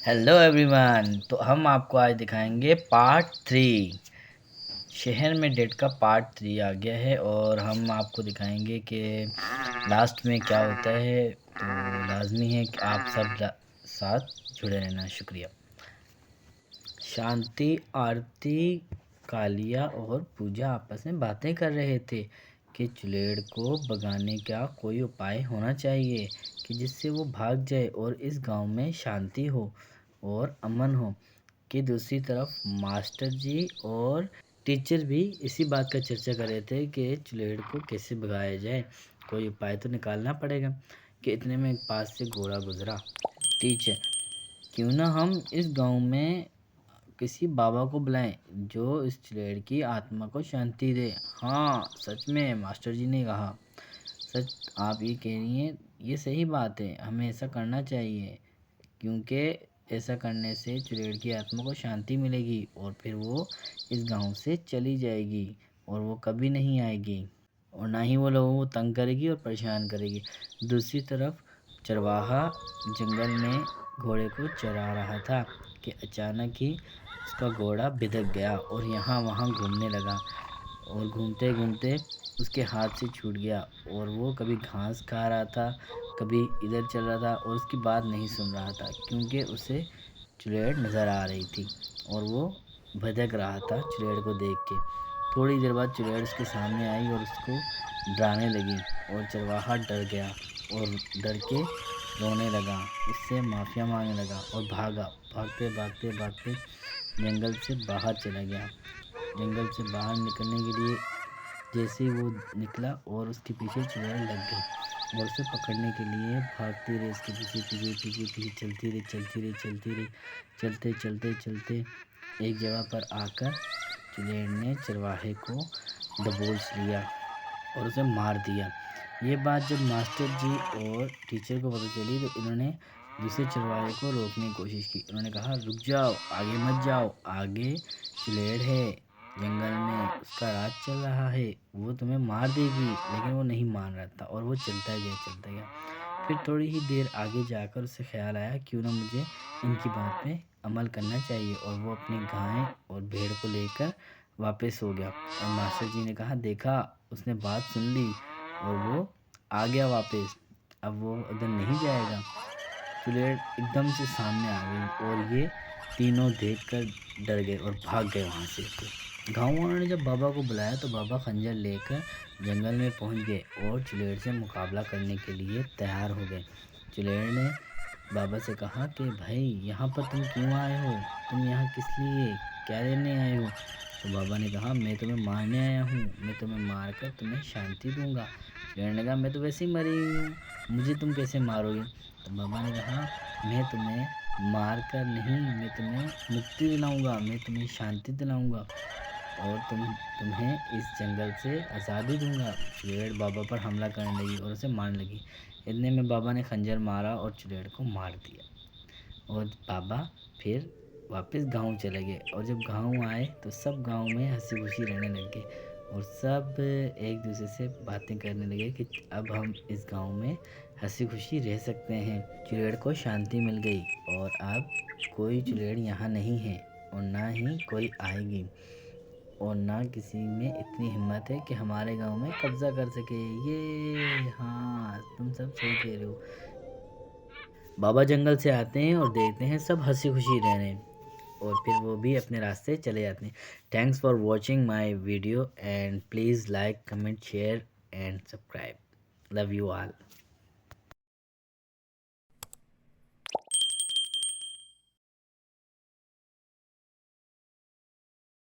Hello everyone. तो हम आपको आज दिखाएंगे पार्ट 3। शहर में डेट का पार्ट 3 आ गया है और हम आपको दिखाएंगे कि लास्ट में क्या होता है। तो लाजमी है कि आप सब साथ जुड़े रहना। शुक्रिया। शांति, आरती, कालिया और पूजा आपस में बातें कर रहे थे कि चुलेड़ को भगाने का कोई उपाय होना चाहिए कि जिससे वो भाग जाए और इस गांव में शांति हो और अमन हो। कि दूसरी तरफ मास्टर जी और टीचर भी इसी बात का चर्चा कर रहे थे कि चुलेड़ को कैसे भगाया जाए, कोई उपाय तो निकालना पड़ेगा। कि इतने में पास से घोड़ा गुजरा। टीचर, क्यों ना हम इस गांव में किसी बाबा को बुलाएं जो इस चुड़ैल की आत्मा को शांति दे। हाँ, सच में, मास्टर जी ने कहा। सच आप ये कह रही हैं, ये सही बात है, हमें ऐसा करना चाहिए क्योंकि ऐसा करने से चुड़ैल की आत्मा को शांति मिलेगी और फिर वो इस गांव से चली जाएगी और वो कभी नहीं आएगी और ना ही वो लोगों को तंग करेगी और परेशान करेगी। दूसरी तरफ चरवाहा जंगल में घोड़े को चरा रहा था कि अचानक ही उसका घोड़ा भिदक गया और यहाँ वहाँ घूमने लगा और घूमते घूमते उसके हाथ से छूट गया और वो कभी घास खा रहा था, कभी इधर चल रहा था और उसकी बात नहीं सुन रहा था क्योंकि उसे चुड़ैल नज़र आ रही थी और वो भटक रहा था चुड़ैल को देख के। थोड़ी देर बाद चुड़ैल उसके सामने आई और उसको डराने लगी और चरवाहा डर गया और डर के रोने लगा, उससे माफ़िया मांगने लगा और भागा। भागते भागते भागते जंगल से बाहर चला गया। जंगल से बाहर निकलने के लिए जैसे ही वो निकला और उसके पीछे चुड़ैल लग गई और उसे पकड़ने के लिए भागती रही, उसके पीछे पीछे पीछे पीछे चलती रही चलती रही चलती रही। चलते चलते चलते एक जगह पर आकर चुड़ैल ने चरवाहे को दबोच लिया और उसे मार दिया। ये बात जब मास्टर जी और टीचर को पता चली तो इन्होंने दूसरे चरवाहे को रोकने की कोशिश की। इन्होंने कहा, रुक जाओ, आगे मत जाओ, आगे चुड़ैल है, जंगल में उसका राज चल रहा है, वो तुम्हें मार देगी। लेकिन वो नहीं मान रहा था और वो चलता गया चलता गया। फिर थोड़ी ही देर आगे जाकर उसे ख्याल आया, क्यों ना मुझे इनकी बात पे अमल करना चाहिए, और वो अपनी गाय और भेड़ को लेकर वापस हो गया। और मास्टर जी ने कहा, देखा, उसने बात सुन ली और वो आ गया वापस, अब वो उधर नहीं जाएगा। चुड़ैल एकदम से सामने आ गई और ये तीनों देखकर डर गए और भाग गए वहाँ से। तो गाँव वालों ने जब बाबा को बुलाया तो बाबा खंजर लेकर जंगल में पहुँच गए और चुड़ैल से मुकाबला करने के लिए तैयार हो गए। चुड़ैल ने बाबा से कहा कि भाई, यहाँ पर तुम क्यों आए हो, तुम यहाँ किस लिए, क्या लेने आए हो। तो बाबा ने कहा, मैं तुम्हें मारने आया हूँ, मैं तुम्हें मार कर तुम्हें शांति दूंगा। चुड़ैल ने कहा, मैं तो वैसे ही मरी हुई हूँ, मुझे तुम कैसे मारोगे। तो बाबा ने कहा, मैं तुम्हें मार कर नहीं, मैं तुम्हें मुक्ति दिलाऊंगा, मैं तुम्हें शांति दिलाऊंगा और तुम्हें इस जंगल से आज़ादी दूंगा। चुड़ैल बाबा पर हमला करने लगी और उसे मारने लगी। इतने में बाबा ने खंजर मारा और चुड़ैल को मार दिया और बाबा फिर वापस गांव चले गए। और जब गांव आए तो सब गांव में हंसी खुशी रहने लग गए और सब एक दूसरे से बातें करने लगे कि अब हम इस गांव में हंसी खुशी रह सकते हैं। चुड़ैल को शांति मिल गई और अब कोई चुड़ैल यहाँ नहीं है और ना ही कोई आएगी और ना किसी में इतनी हिम्मत है कि हमारे गांव में कब्जा कर सके। ये हाँ, तुम सब सही कह रहे हो। बाबा जंगल से आते हैं और देखते हैं सब हंसी खुशी रह रहे हैं और फिर वो भी अपने रास्ते चले जाते हैं। Thanks for watching my video and please like, comment, share and subscribe. Love you all.